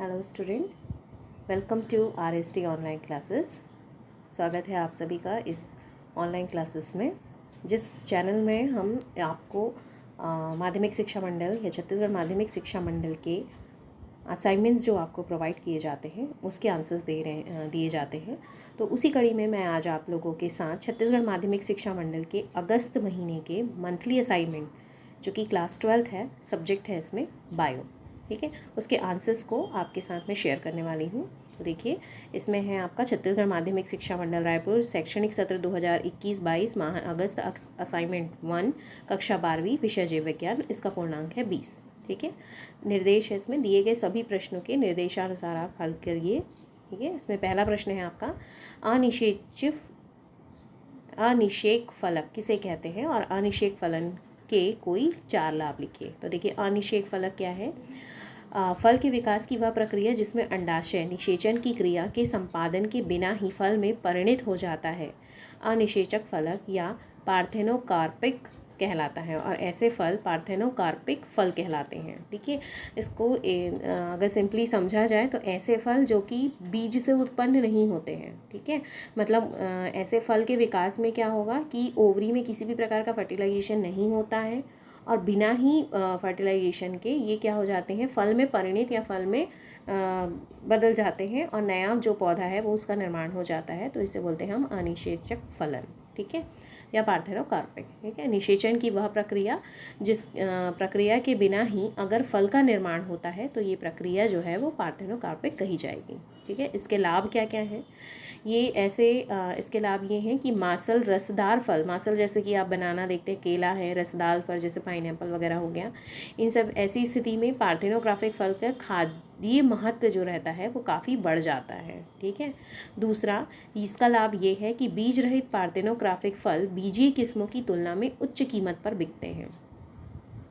Hello student, welcome to RST online classes. स्वागत है आप सभी का इस ऑनलाइन क्लासेस में, जिस चैनल में हम आपको माध्यमिक शिक्षा मंडल या छत्तीसगढ़ माध्यमिक शिक्षा मंडल के असाइनमेंट्स जो आपको प्रोवाइड किए जाते हैं उसके आंसर्स दिए जाते हैं। तो उसी कड़ी में मैं आज आप लोगों के साथ छत्तीसगढ़ माध्यमिक शिक्षा मंडल के अगस्त महीने के मंथली असाइनमेंट, जो कि क्लास 12th है, सब्जेक्ट है इसमें बायो, ठीक है, उसके आंसर्स को आपके साथ में शेयर करने वाली हूँ। तो देखिए, इसमें है आपका छत्तीसगढ़ माध्यमिक शिक्षा मंडल रायपुर शैक्षणिक सत्र 2021-22 माह अगस्त असाइनमेंट 1 कक्षा 12वीं विषय जीव विज्ञान। इसका पूर्णांक है 20, ठीक है। निर्देश है इसमें दिए गए सभी प्रश्नों के निर्देशानुसार आप हल करिए, ठीक है। इसमें पहला प्रश्न है आपका अनिषेक फलक किसे कहते हैं और अनिषेक फलन के कोई 4 लाभ लिखिए। तो देखिए, अनिषेक फलक क्या है? फल के विकास की वह प्रक्रिया जिसमें अंडाशय निषेचन की क्रिया के संपादन के बिना ही फल में परिणत हो जाता है, अनिषेचक फलक या पार्थेनोकार्पिक कहलाता है, और ऐसे फल पार्थेनोकार्पिक फल कहलाते हैं। देखिए, इसको अगर सिंपली समझा जाए तो ऐसे फल जो कि बीज से उत्पन्न नहीं होते हैं, ठीक है। मतलब ऐसे फल के विकास में क्या होगा कि ओवरी में किसी भी प्रकार का फर्टिलाइजेशन नहीं होता है, और बिना ही फर्टिलाइजेशन के ये क्या हो जाते हैं, फल में परिणत या फल में बदल जाते हैं, और नया जो पौधा है वो उसका निर्माण हो जाता है। तो इसे बोलते हैं हम अनिषेचक फलन, ठीक है, या पार्थेनोकार्पिक, ठीक है। निषेचन की वह प्रक्रिया जिस प्रक्रिया के बिना ही अगर फल का निर्माण होता है तो ये प्रक्रिया जो है वो पार्थेनोकार्पिक कही जाएगी, ठीक है। इसके लाभ क्या क्या हैं? ये ऐसे इसके लाभ ये हैं कि मासल रसदार फल, मासल जैसे कि आप बनाना देखते हैं, केला है, रसदार फल जैसे पाइनएप्पल वगैरह हो गया, इन सब ऐसी स्थिति में पार्थेनोग्राफिक फल का खाद्य महत्व जो रहता है वो काफ़ी बढ़ जाता है, ठीक है। दूसरा, इसका लाभ ये है कि बीज रहित पार्थेनोग्राफिक फल बीजीय किस्मों की तुलना में उच्च कीमत पर बिकते हैं।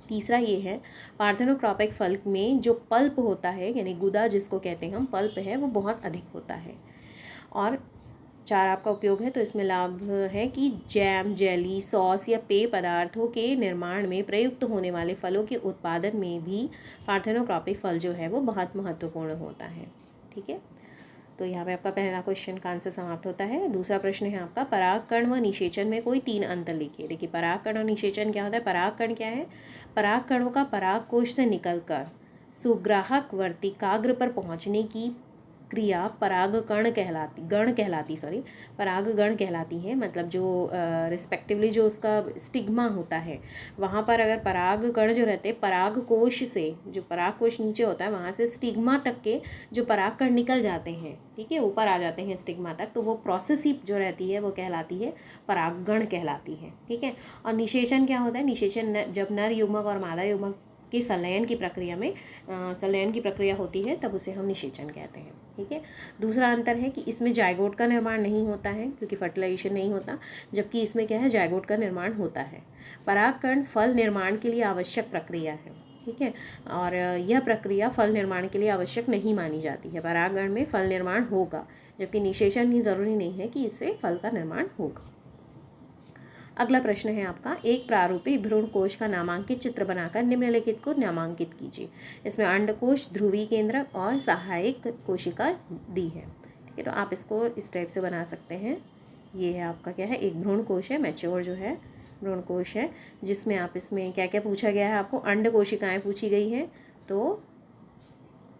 तीसरा ये है, पार्थेनोक्रोपिक फल में जो पल्प होता है, यानी गुदा जिसको कहते हैं हम, पल्प है वो बहुत अधिक होता है। और 4 आपका उपयोग है, तो इसमें लाभ है कि जैम, जेली, सॉस या पेय पदार्थों के निर्माण में प्रयुक्त होने वाले फलों के उत्पादन में भी पार्थेनोक्रोपिक फल जो है वो बहुत महत्वपूर्ण होता है, ठीक है। तो यहाँ पे आपका पहला क्वेश्चन का आंसर समाप्त होता है। दूसरा प्रश्न है आपका, परागकण व निषेचन में कोई 3 अंतर लिखिए। देखिए, परागकण और निषेचन क्या होता है? परागकण क्या है? परागकणों का पराग कोश से निकलकर सुग्राहक वर्तिकाग्र पर पहुँचने की क्रिया परागकण कहलाती है। मतलब जो रिस्पेक्टिवली जो उसका स्टिग्मा होता है, वहाँ पर अगर परागकण जो रहते हैं, परागकोश से, जो परागकोश नीचे होता है वहाँ से स्टिग्मा तक के जो परागकण निकल जाते हैं, ठीक है, ऊपर आ जाते हैं स्टिग्मा तक, तो वो प्रोसेस ही जो रहती है वो कहलाती है परागकण कहलाती है, ठीक है। और निषेचन क्या होता है? निषेचन जब नर युग्मक और मादा युग्मक की संलयन की प्रक्रिया होती है तब उसे हम निषेचन कहते हैं, ठीक है। दूसरा अंतर है कि इसमें जायगोट का निर्माण नहीं होता है क्योंकि फर्टिलाइजेशन नहीं होता, जबकि इसमें क्या है, जायगोट का निर्माण होता है। परागकण फल निर्माण के लिए आवश्यक प्रक्रिया है, ठीक है, और यह प्रक्रिया फल निर्माण के लिए आवश्यक नहीं मानी जाती है। परागकण में फल निर्माण होगा, जबकि निषेचन ही ज़रूरी नहीं है कि इससे फल का निर्माण होगा। अगला प्रश्न है आपका, एक प्रारूपिक भ्रूण कोश का नामांकित चित्र बनाकर निम्नलिखित को नामांकित कीजिए। इसमें अंडकोश, ध्रुवी केंद्रक और सहायक कोशिका दी है, ठीक है। तो आप इसको इस टाइप से बना सकते हैं। ये है आपका क्या है, एक भ्रूण कोश है, मैच्योर जो है भ्रूण कोश है, जिसमें आप इसमें क्या क्या पूछा गया है आपको, अंड कोशिकाएँ पूछी गई हैं। तो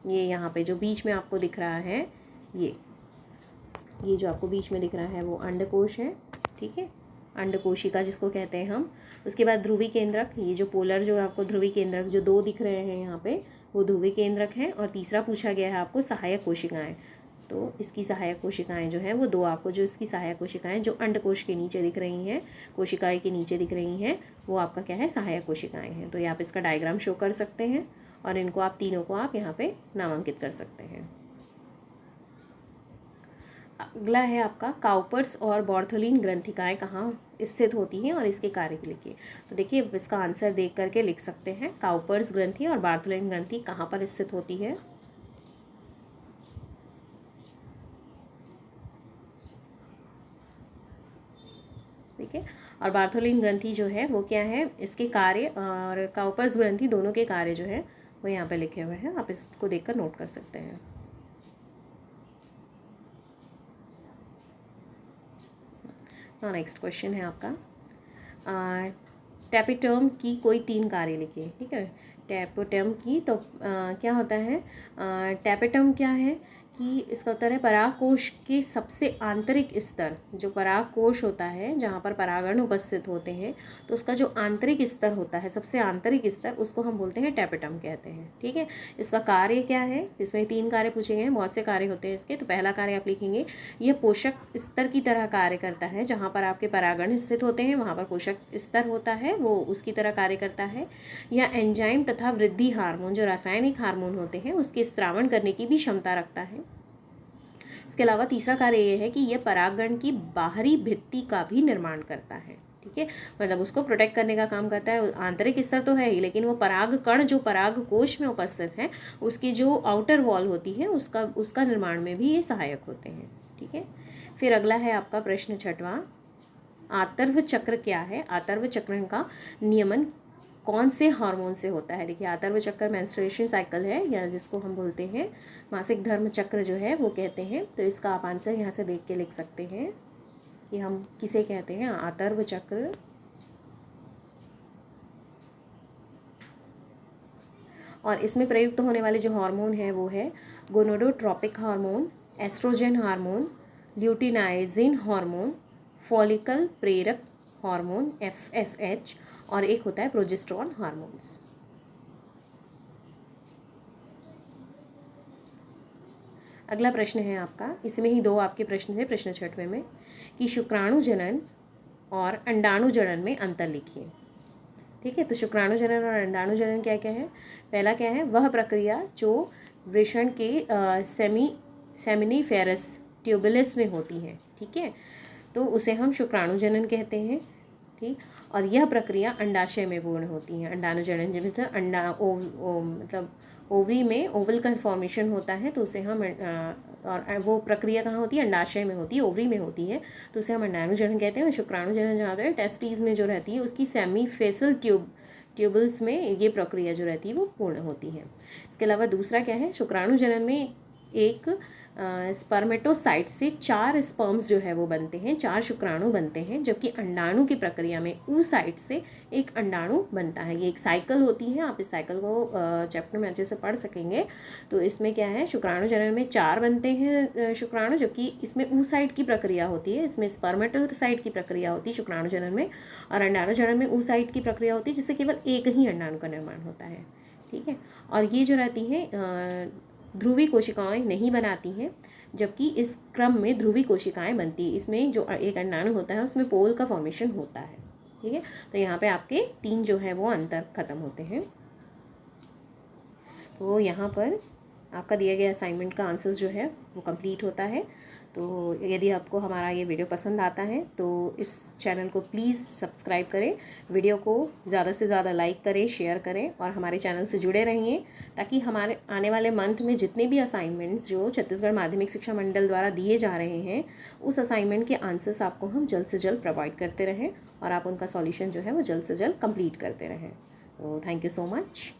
ये यहाँ पे जो बीच में आपको दिख रहा है, ये जो आपको बीच में दिख रहा है वो अंडकोश है, ठीक है, अंडकोशिका जिसको कहते हैं हम। उसके बाद ध्रुवी केंद्रक, ये जो पोलर जो आपको ध्रुवी केंद्रक जो 2 दिख रहे हैं यहाँ पे, वो ध्रुवी केंद्रक हैं। और तीसरा पूछा गया है आपको सहायक कोशिकाएं, तो इसकी सहायक कोशिकाएं जो हैं वो 2 आपको, जो इसकी सहायक कोशिकाएं जो अंडकोश के नीचे दिख रही हैं, कोशिकाएं के नीचे दिख रही हैं, वो आपका क्या है, सहायक कोशिकाएं हैं। तो ये आप इसका डायग्राम शो कर सकते हैं और इनको आप तीनों को आप यहाँ पे नामांकित कर सकते हैं। अगला है आपका, काउपर्स और बॉर्थोलिन ग्रंथिकाएँ कहाँ स्थित होती हैं और इसके कार्य लिखिए। तो देखिए, इसका आंसर देख करके लिख सकते हैं, काउपर्स ग्रंथि और बॉर्थोलिन ग्रंथि कहाँ पर स्थित होती है। ठीक है, और बार्थोलिन ग्रंथि जो है वो क्या है, इसके कार्य और काउपर्स ग्रंथि दोनों के कार्य जो है वो यहाँ पे लिखे हुए हैं, आप इसको देखकर नोट कर सकते हैं। नेक्स्ट क्वेश्चन है आपका, टैपेटर्म की कोई 3 कार्य लिखिए। ठीक है, टैपेटर्म की तो क्या होता है, टैपेटर्म क्या है कि इसका उत्तर है परागकोश के सबसे आंतरिक स्तर, जो परागकोश होता है जहाँ पर परागण उपस्थित होते हैं, तो उसका जो आंतरिक स्तर होता है, सबसे आंतरिक स्तर, उसको हम बोलते हैं टैपेटम कहते हैं। ठीक है, इसका कार्य क्या है, इसमें 3 कार्य पूछे गए हैं, बहुत से कार्य होते हैं इसके। तो पहला कार्य आप लिखेंगे, यह पोषक स्तर की तरह कार्य करता है, जहाँ पर आपके परागण स्थित होते हैं वहाँ पर पोषक स्तर होता है, वो उसकी तरह कार्य करता है। या एंजाइम तथा वृद्धि हार्मोन, जो रासायनिक हार्मोन होते हैं, उसके स्त्रावण करने की भी क्षमता रखता है। इसके अलावा तीसरा कार्य ये है कि यह परागण की बाहरी भित्ति का भी निर्माण करता है। ठीक है, मतलब उसको प्रोटेक्ट करने का काम करता है। आंतरिक स्तर तो है ही, लेकिन वो पराग कण जो पराग कोश में उपस्थित है, उसकी जो आउटर वॉल होती है, उसका निर्माण में भी ये सहायक होते हैं। ठीक है, फिर अगला है आपका प्रश्न 6वां, आतर्व चक्र क्या है। आतर्व चक्र का नियमन कौन से हार्मोन से होता है। देखिए, आतर्व चक्र मेंस्ट्रुएशन साइकिल है, या जिसको हम बोलते हैं मासिक धर्म चक्र जो है वो कहते हैं। तो इसका आप आंसर यहाँ से देख के लिख सकते हैं कि हम किसे कहते हैं, आतर्व चक्र। और इसमें प्रयुक्त होने वाले जो हार्मोन है वो है gonadotropic hormone, oestrogen hormone, luteinising hormone, follicle प्रेरक हार्मोन FSH, और एक होता है प्रोजेस्टेरॉन हार्मोन्स। अगला प्रश्न है आपका, इसमें ही 2 आपके प्रश्न थे प्रश्न 6वें में, कि शुक्राणु जनन और अंडाणु जनन में अंतर लिखिए। ठीक है, तो शुक्राणु जनन और अंडाणु जनन क्या क्या है। पहला क्या है, वह प्रक्रिया जो वृषण के सेमिनिफेरस ट्यूबुलस में होती है। ठीक है, तो उसे हम शुक्राणु जनन कहते हैं। ठीक, और यह प्रक्रिया अंडाशय में पूर्ण होती है। अंडाणु जनन जैसे मतलब ओवरी में ओवल का फॉर्मेशन होता है, तो उसे हम और वो प्रक्रिया कहाँ होती है, अंडाशय में होती है, ओवरी में होती है, तो उसे हम अंडाणु जनन कहते हैं। और शुक्राणु जनन जहाँ होता है टेस्टिस में जो रहती है, उसकी सेमीफेसल ट्यूबल्स में ये प्रक्रिया जो रहती है वो पूर्ण होती है। इसके अलावा दूसरा क्या है, शुक्राणु जनन में एक स्पर्मेटोसाइट से 4 स्पर्म्स जो है वो बनते हैं, 4 शुक्राणु बनते हैं, जबकि अंडाणु की प्रक्रिया में oocyte से एक अंडाणु बनता है। ये एक साइकिल होती है, आप इस साइकिल को चैप्टर में अच्छे से पढ़ सकेंगे। तो इसमें क्या है, शुक्राणु जनन में 4 बनते हैं शुक्राणु, जबकि इसमें oocyte की प्रक्रिया होती है, इसमें स्पर्मेटोसाइट की प्रक्रिया होती है शुक्राणु जनन में, और अंडाणु जनन में oocyte की प्रक्रिया होती है, जिससे केवल एक ही अंडाणु का निर्माण होता है। ठीक है, और ये जो रहती है ध्रुवी कोशिकाएं नहीं बनाती हैं, जबकि इस क्रम में ध्रुवी कोशिकाएं बनती है। इसमें जो एक अंडाणु होता है उसमें पोल का फॉर्मेशन होता है। ठीक है, तो यहाँ पे आपके 3 जो है वो अंतर खत्म होते हैं। तो यहाँ पर आपका दिया गया असाइनमेंट का आंसर जो है वो कंप्लीट होता है। तो यदि आपको हमारा ये वीडियो पसंद आता है तो इस चैनल को प्लीज़ सब्सक्राइब करें, वीडियो को ज़्यादा से ज़्यादा लाइक करें, शेयर करें, और हमारे चैनल से जुड़े रहिए, ताकि हमारे आने वाले मंथ में जितने भी असाइनमेंट्स जो छत्तीसगढ़ माध्यमिक शिक्षा मंडल द्वारा दिए जा रहे हैं, उस असाइनमेंट के आंसर्स आपको हम जल्द से जल्द प्रोवाइड करते रहें, और आप उनका सॉल्यूशन जो है वो जल्द से जल्द कंप्लीट करते रहें। तो थैंक यू सो मच।